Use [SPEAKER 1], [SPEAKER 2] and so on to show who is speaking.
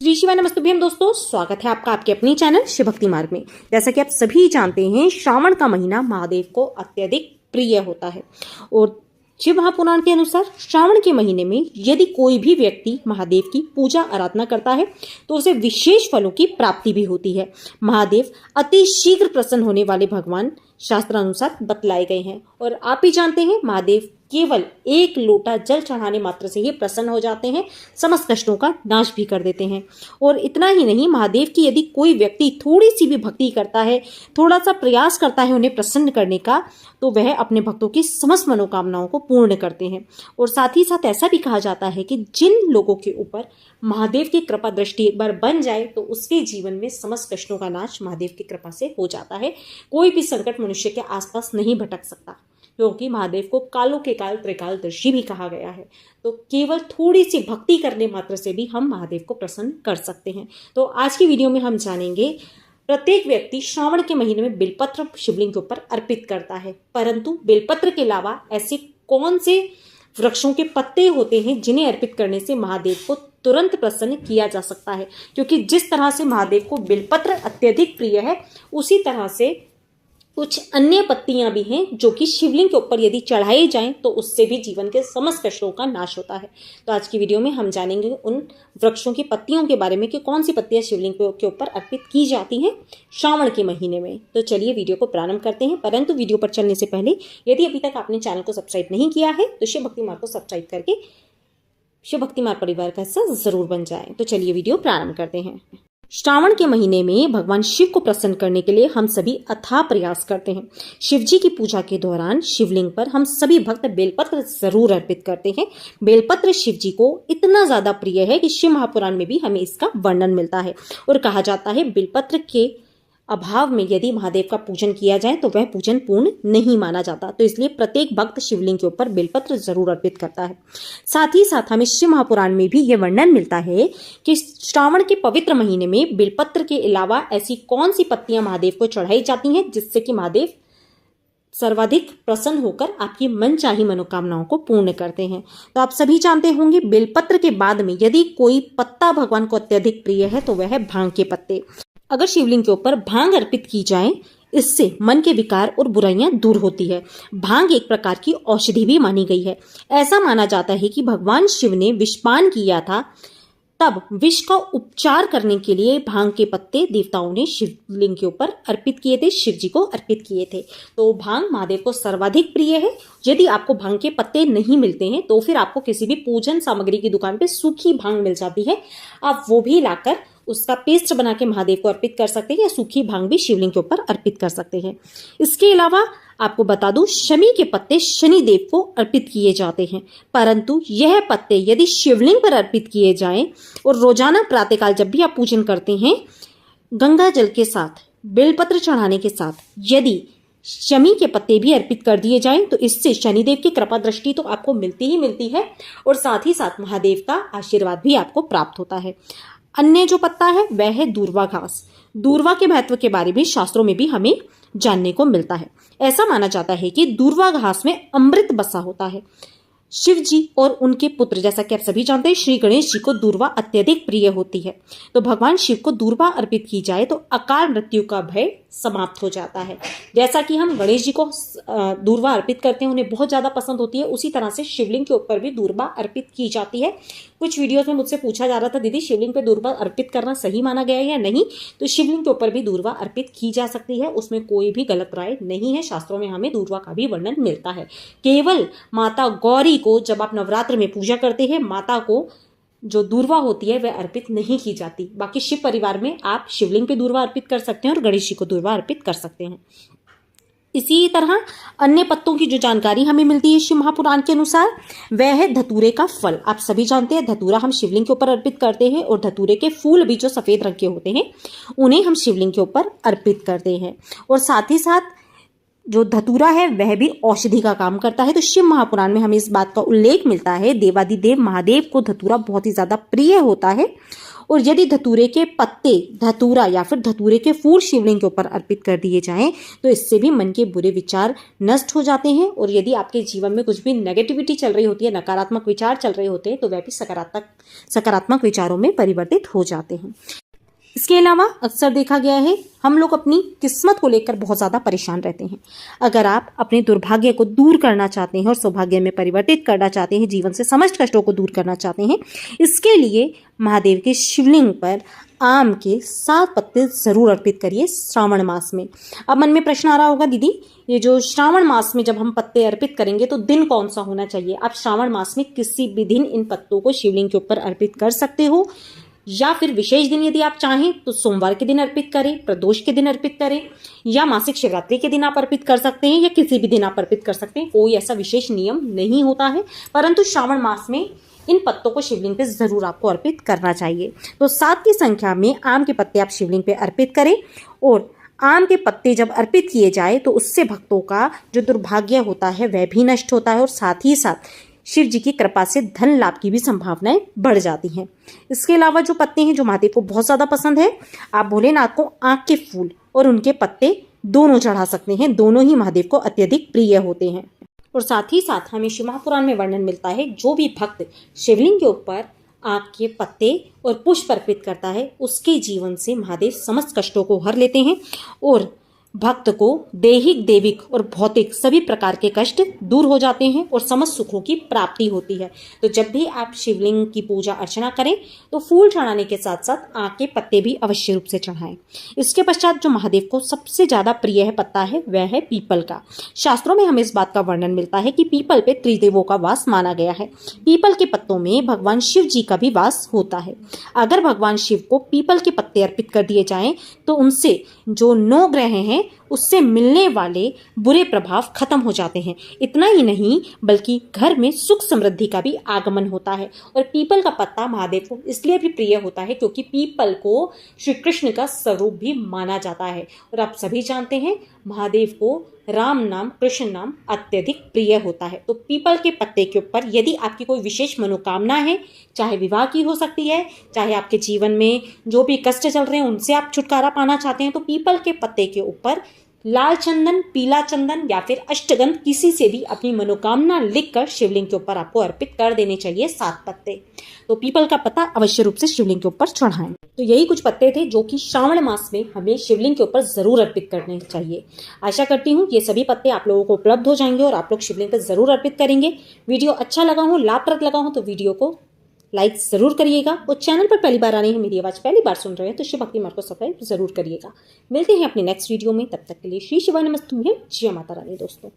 [SPEAKER 1] श्री शिवाय नमस्तुभ्यम दोस्तों, स्वागत है आपका आपके अपनी चैनल शिव भक्ति मार्ग में। जैसा कि आप सभी जानते हैं, श्रावण का महीना महादेव को अत्यधिक प्रिय होता है और शिव महापुराण के अनुसार श्रावण के महीने में यदि कोई भी व्यक्ति महादेव की पूजा आराधना करता है तो उसे विशेष फलों की प्राप्ति भी होती है। महादेव अति शीघ्र प्रसन्न होने वाले भगवान शास्त्रानुसार बतलाए गए हैं और आप भी जानते हैं महादेव केवल एक लोटा जल चढ़ाने मात्र से ही प्रसन्न हो जाते हैं, समस्त कष्टों का नाश भी कर देते हैं। और इतना ही नहीं, महादेव की यदि कोई व्यक्ति थोड़ी सी भी भक्ति करता है, थोड़ा सा प्रयास करता है उन्हें प्रसन्न करने का, तो वह अपने भक्तों की समस्त मनोकामनाओं को पूर्ण करते हैं। और साथ ही साथ ऐसा भी कहा जाता है कि जिन लोगों के ऊपर महादेव की कृपा दृष्टि एक बार बन जाए तो उसके जीवन में समस्त कष्टों का नाश महादेव की कृपा से हो जाता है। कोई भी संकट मनुष्य के आसपास नहीं भटक सकता, क्योंकि महादेव को कालों के काल त्रिकालदर्शी भी कहा गया है। तो केवल थोड़ी सी भक्ति करने मात्र से भी हम महादेव को प्रसन्न कर सकते हैं। तो आज की वीडियो में हम जानेंगे, प्रत्येक व्यक्ति श्रावण के महीने में बेलपत्र शिवलिंग के ऊपर अर्पित करता है, परंतु बेलपत्र के अलावा ऐसे कौन से वृक्षों के पत्ते होते हैं जिन्हें अर्पित करने से महादेव को तुरंत प्रसन्न किया जा सकता है। क्योंकि जिस तरह से महादेव को बेलपत्र अत्यधिक प्रिय है, उसी तरह से कुछ अन्य पत्तियां भी हैं जो कि शिवलिंग के ऊपर यदि चढ़ाई जाएं तो उससे भी जीवन के समस्त कष्टों का नाश होता है। तो आज की वीडियो में हम जानेंगे उन वृक्षों की पत्तियों के बारे में कि कौन सी पत्तियां शिवलिंग के ऊपर अर्पित की जाती हैं श्रावण के महीने में। तो चलिए वीडियो को प्रारंभ करते हैं, परंतु वीडियो पर चलने से पहले यदि अभी तक आपने चैनल को सब्सक्राइब नहीं किया है तो शिव भक्ति मार्ग को सब्सक्राइब करके शिव भक्ति मार्ग परिवार का हिस्सा जरूर बन जाए। तो चलिए वीडियो प्रारंभ करते हैं। श्रावण के महीने में भगवान शिव को प्रसन्न करने के लिए हम सभी अथाह प्रयास करते हैं। शिव जी की पूजा के दौरान शिवलिंग पर हम सभी भक्त बेलपत्र जरूर अर्पित करते हैं। बेलपत्र शिव जी को इतना ज्यादा प्रिय है कि शिव महापुराण में भी हमें इसका वर्णन मिलता है और कहा जाता है बेलपत्र के अभाव में यदि महादेव का पूजन किया जाए तो वह पूजन पूर्ण नहीं माना जाता। तो इसलिए प्रत्येक भक्त शिवलिंग के ऊपर बेलपत्र जरूर अर्पित करता है। साथ ही साथ हमें शिव महापुराण में भी यह वर्णन मिलता है कि श्रावण के पवित्र महीने में बेलपत्र के अलावा ऐसी कौन सी पत्तियां महादेव को चढ़ाई जाती हैं जिससे कि महादेव सर्वाधिक प्रसन्न होकर आपकी मनचाही मनोकामनाओं को पूर्ण करते हैं। तो आप सभी जानते होंगे, बेलपत्र के बाद में यदि कोई पत्ता भगवान को अत्यधिक प्रिय है तो वह है भांग के पत्ते। अगर शिवलिंग के ऊपर भांग अर्पित की जाए, इससे मन के विकार और बुराइयां दूर होती है। भांग एक प्रकार की औषधि भी मानी गई है। ऐसा माना जाता है कि भगवान शिव ने विषपान किया था, तब विष का उपचार करने के लिए भांग के पत्ते देवताओं ने शिवलिंग के ऊपर अर्पित किए थे, शिव जी को अर्पित किए थे। तो भांग महादेव को सर्वाधिक प्रिय है। यदि आपको भांग के पत्ते नहीं मिलते हैं तो फिर आपको किसी भी पूजन सामग्री की दुकान पे सूखी भांग मिल जाती है, आप वो भी लाकर उसका पेस्ट बना के महादेव को अर्पित कर सकते हैं या सूखी भांग भी शिवलिंग के ऊपर अर्पित कर सकते हैं। इसके अलावा आपको बता दूं, शमी के पत्ते शनि देव को अर्पित किए जाते हैं, परंतु यह पत्ते यदि शिवलिंग पर अर्पित किए जाएं और रोजाना प्रातःकाल जब भी आप पूजन करते हैं गंगा जल के साथ बेलपत्र चढ़ाने के साथ यदि शमी के पत्ते भी अर्पित कर दिए जाएं तो इससे शनिदेव की कृपा दृष्टि तो आपको मिलती ही मिलती है और साथ ही साथ महादेव का आशीर्वाद भी आपको प्राप्त होता है। अन्य जो पत्ता है वह है दूर्वा घास। दूर्वा के महत्व के बारे में शास्त्रों में भी हमें जानने को मिलता है। ऐसा माना जाता है कि दूर्वा घास में अमृत बसा होता है। शिव जी और उनके पुत्र, जैसा कि आप सभी जानते हैं, श्री गणेश जी को दूर्वा अत्यधिक प्रिय होती है। तो भगवान शिव को दूर्वा अर्पित की जाए तो अकाल मृत्यु का भय समाप्त हो जाता है। जैसा कि हम गणेश जी को दूर्वा अर्पित करते हैं, उन्हें बहुत ज्यादा पसंद होती है, उसी तरह से शिवलिंग के ऊपर भी दूर्वा अर्पित की जाती है। कुछ वीडियोस में मुझसे पूछा जा रहा था, दीदी शिवलिंग पे दूर्वा अर्पित करना सही माना गया है या नहीं? तो शिवलिंग के ऊपर भी दूर्वा अर्पित की जा सकती है, उसमें कोई भी गलत राय नहीं है। शास्त्रों में हमें दूर्वा का भी वर्णन मिलता है। केवल माता गौरी को जब आप नवरात्र में पूजा करते हैं, माता को जो दूर्वा होती है वह अर्पित नहीं की जाती। बाकी शिव परिवार में आप शिवलिंग पे दूर्वा अर्पित कर सकते हैं और गणेश जी को दूर्वा अर्पित कर सकते हैं। इसी तरह अन्य पत्तों की जो जानकारी हमें मिलती है शिव महापुराण के अनुसार, वह है धतूरे का फल। आप सभी जानते हैं धतूरा हम शिवलिंग के ऊपर अर्पित करते हैं और धतूरे के फूल भी जो सफेद रंग के होते हैं उन्हें हम शिवलिंग के ऊपर अर्पित करते हैं। और साथ ही साथ जो धतूरा है वह भी औषधि का काम करता है। तो शिव महापुराण में हमें इस बात का उल्लेख मिलता है, देवादिदेव महादेव को धतूरा बहुत ही ज्यादा प्रिय होता है और यदि धतूरे के पत्ते, धतूरा या फिर धतूरे के फूल शिवलिंग के ऊपर अर्पित कर दिए जाएं तो इससे भी मन के बुरे विचार नष्ट हो जाते हैं। और यदि आपके जीवन में कुछ भी नेगेटिविटी चल रही होती है, नकारात्मक विचार चल रहे होते हैं, तो वह भी सकारात्मक विचारों में परिवर्तित हो जाते हैं। इसके अलावा अक्सर देखा गया है हम लोग अपनी किस्मत को लेकर बहुत ज़्यादा परेशान रहते हैं। अगर आप अपने दुर्भाग्य को दूर करना चाहते हैं और सौभाग्य में परिवर्तित करना चाहते हैं, जीवन से समस्त कष्टों को दूर करना चाहते हैं, इसके लिए महादेव के शिवलिंग पर आम के 7 पत्ते जरूर अर्पित करिए श्रावण मास में। अब मन में प्रश्न आ रहा होगा, दीदी ये जो श्रावण मास में जब हम पत्ते अर्पित करेंगे तो दिन कौन सा होना चाहिए? आप श्रावण मास में किसी भी दिन इन पत्तों को शिवलिंग के ऊपर अर्पित कर सकते हो, या फिर विशेष दिन यदि आप चाहें तो सोमवार के दिन अर्पित करें, प्रदोष के दिन अर्पित करें, या मासिक शिवरात्रि के दिन आप अर्पित कर सकते हैं, या किसी भी दिन आप अर्पित कर सकते हैं। कोई ऐसा विशेष नियम नहीं होता है, परंतु श्रावण मास में इन पत्तों को शिवलिंग पे जरूर आपको अर्पित करना चाहिए। तो 7 की संख्या में आम के पत्ते आप शिवलिंग पे अर्पित करें। और आम के पत्ते जब अर्पित किए जाए तो उससे भक्तों का जो दुर्भाग्य होता है वह भी नष्ट होता है, और साथ ही साथ शिव जी की कृपा से धन लाभ की भी संभावनाएं बढ़ जाती हैं। इसके अलावा जो पत्ते हैं जो महादेव को बहुत ज़्यादा पसंद है, आप भोलेनाथ को आँख के फूल और उनके पत्ते दोनों चढ़ा सकते हैं। दोनों ही महादेव को अत्यधिक प्रिय होते हैं। और साथ ही साथ हमें शिव महापुराण में वर्णन मिलता है, जो भी भक्त शिवलिंग के ऊपर आँख के पत्ते और पुष्प अर्पित करता है उसके जीवन से महादेव समस्त कष्टों को हर लेते हैं और भक्त को दैहिक, देविक और भौतिक सभी प्रकार के कष्ट दूर हो जाते हैं और समस्त सुखों की प्राप्ति होती है। तो जब भी आप शिवलिंग की पूजा अर्चना करें तो फूल चढ़ाने के साथ साथ आँख के पत्ते भी अवश्य रूप से चढ़ाएं। इसके पश्चात जो महादेव को सबसे ज़्यादा प्रिय है पत्ता है वह है पीपल का। शास्त्रों में हमें इस बात का वर्णन मिलता है कि पीपल पे त्रिदेवों का वास माना गया है। पीपल के पत्तों में भगवान शिव जी का भी वास होता है। अगर भगवान शिव को पीपल के पत्ते अर्पित कर दिए जाएं तो उनसे जो 9 ग्रह हैं उससे मिलने वाले बुरे प्रभाव खत्म हो जाते हैं। इतना ही नहीं बल्कि घर में सुख समृद्धि का भी आगमन होता है। और पीपल का पत्ता महादेव को इसलिए भी प्रिय होता है क्योंकि पीपल को श्री कृष्ण का स्वरूप भी माना जाता है। और आप सभी जानते हैं महादेव को राम नाम, कृष्ण नाम अत्यधिक प्रिय होता है। तो पीपल के पत्ते के ऊपर यदि आपकी कोई विशेष मनोकामना है, चाहे विवाह की हो सकती है, चाहे आपके जीवन में जो भी कष्ट चल रहे हैं उनसे आप छुटकारा पाना चाहते हैं, तो पीपल के पत्ते के ऊपर लाल चंदन, पीला चंदन या फिर अष्टगंध किसी से भी अपनी मनोकामना लिखकर शिवलिंग के ऊपर आपको अर्पित कर देने चाहिए 7 पत्ते। तो पीपल का पत्ता अवश्य रूप से शिवलिंग के ऊपर चढ़ाएं। तो यही कुछ पत्ते थे जो कि श्रावण मास में हमें शिवलिंग के ऊपर जरूर अर्पित करने चाहिए। आशा करती हूँ ये सभी पत्ते आप लोगों को उपलब्ध हो जाएंगे और आप लोग शिवलिंग पर जरूर अर्पित करेंगे। वीडियो अच्छा लगा हो, लाभप्रद लगा हो तो वीडियो को लाइक जरूर करिएगा। और चैनल पर पहली बार आने हैं, मेरी आवाज़ पहली बार सुन रहे हैं तो शिव भक्ति मार्ग को सब्सक्राइब जरूर करिएगा। मिलते हैं अपने नेक्स्ट वीडियो में, तब तक के लिए श्री शिवाय नमस्तुभ्यं, जय माता रानी दोस्तों।